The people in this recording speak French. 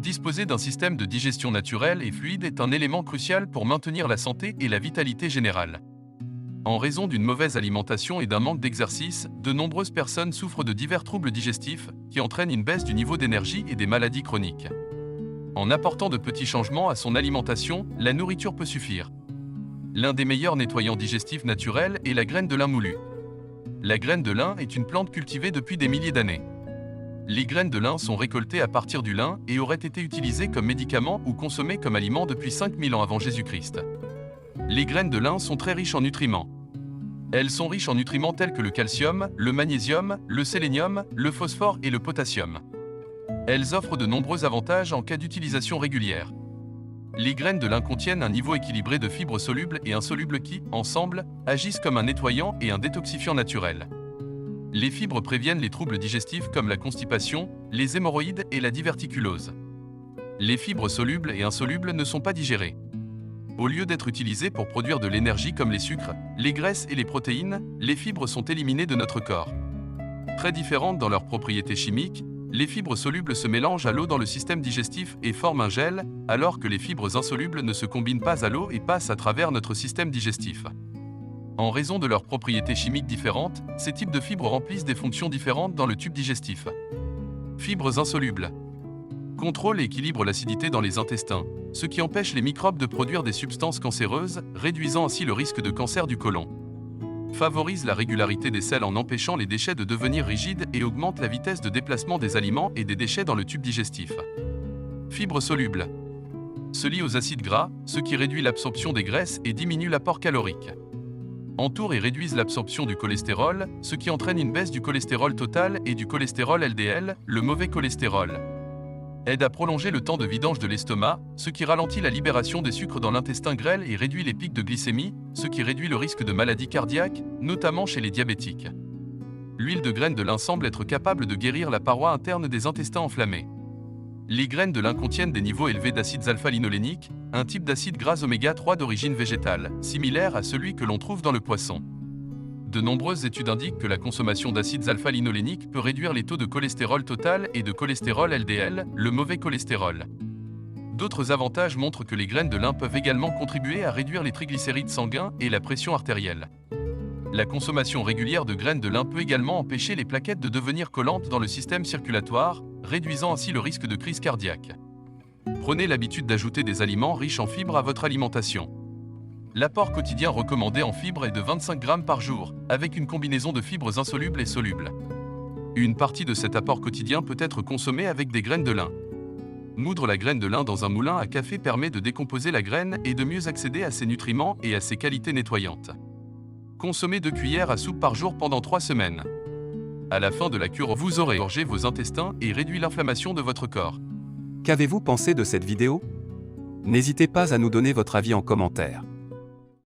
Disposer d'un système de digestion naturel et fluide est un élément crucial pour maintenir la santé et la vitalité générale. En raison d'une mauvaise alimentation et d'un manque d'exercice, de nombreuses personnes souffrent de divers troubles digestifs qui entraînent une baisse du niveau d'énergie et des maladies chroniques. En apportant de petits changements à son alimentation, la nourriture peut suffire. L'un des meilleurs nettoyants digestifs naturels est la graine de lin moulu. La graine de lin est une plante cultivée depuis des milliers d'années. Les graines de lin sont récoltées à partir du lin et auraient été utilisées comme médicament ou consommées comme aliment depuis 5000 ans avant Jésus-Christ. Les graines de lin sont très riches en nutriments. Elles sont riches en nutriments tels que le calcium, le magnésium, le sélénium, le phosphore et le potassium. Elles offrent de nombreux avantages en cas d'utilisation régulière. Les graines de lin contiennent un niveau équilibré de fibres solubles et insolubles qui, ensemble, agissent comme un nettoyant et un détoxifiant naturel. Les fibres préviennent les troubles digestifs comme la constipation, les hémorroïdes et la diverticulose. Les fibres solubles et insolubles ne sont pas digérées. Au lieu d'être utilisées pour produire de l'énergie comme les sucres, les graisses et les protéines, les fibres sont éliminées de notre corps. Très différentes dans leurs propriétés chimiques, les fibres solubles se mélangent à l'eau dans le système digestif et forment un gel, alors que les fibres insolubles ne se combinent pas à l'eau et passent à travers notre système digestif. En raison de leurs propriétés chimiques différentes, ces types de fibres remplissent des fonctions différentes dans le tube digestif. Fibres insolubles. Contrôlent et équilibrent l'acidité dans les intestins, ce qui empêche les microbes de produire des substances cancéreuses, réduisant ainsi le risque de cancer du côlon. Favorise la régularité des selles en empêchant les déchets de devenir rigides et augmente la vitesse de déplacement des aliments et des déchets dans le tube digestif. Fibres solubles. Se lient aux acides gras, ce qui réduit l'absorption des graisses et diminue l'apport calorique. Entourent et réduisent l'absorption du cholestérol, ce qui entraîne une baisse du cholestérol total et du cholestérol LDL, le mauvais cholestérol. Aide à prolonger le temps de vidange de l'estomac, ce qui ralentit la libération des sucres dans l'intestin grêle et réduit les pics de glycémie, ce qui réduit le risque de maladies cardiaques, notamment chez les diabétiques. L'huile de graine de lin semble être capable de guérir la paroi interne des intestins enflammés. Les graines de lin contiennent des niveaux élevés d'acides alpha-linoléniques, un type d'acide gras oméga 3 d'origine végétale, similaire à celui que l'on trouve dans le poisson. De nombreuses études indiquent que la consommation d'acides alpha-linoléniques peut réduire les taux de cholestérol total et de cholestérol LDL, le mauvais cholestérol. D'autres avantages montrent que les graines de lin peuvent également contribuer à réduire les triglycérides sanguins et la pression artérielle. La consommation régulière de graines de lin peut également empêcher les plaquettes de devenir collantes dans le système circulatoire, réduisant ainsi le risque de crise cardiaque. Prenez l'habitude d'ajouter des aliments riches en fibres à votre alimentation. L'apport quotidien recommandé en fibres est de 25 g par jour, avec une combinaison de fibres insolubles et solubles. Une partie de cet apport quotidien peut être consommée avec des graines de lin. Moudre la graine de lin dans un moulin à café permet de décomposer la graine et de mieux accéder à ses nutriments et à ses qualités nettoyantes. Consommez 2 cuillères à soupe par jour pendant 3 semaines. À la fin de la cure, vous aurez gorgé vos intestins et réduit l'inflammation de votre corps. Qu'avez-vous pensé de cette vidéo? N'hésitez pas à nous donner votre avis en commentaire.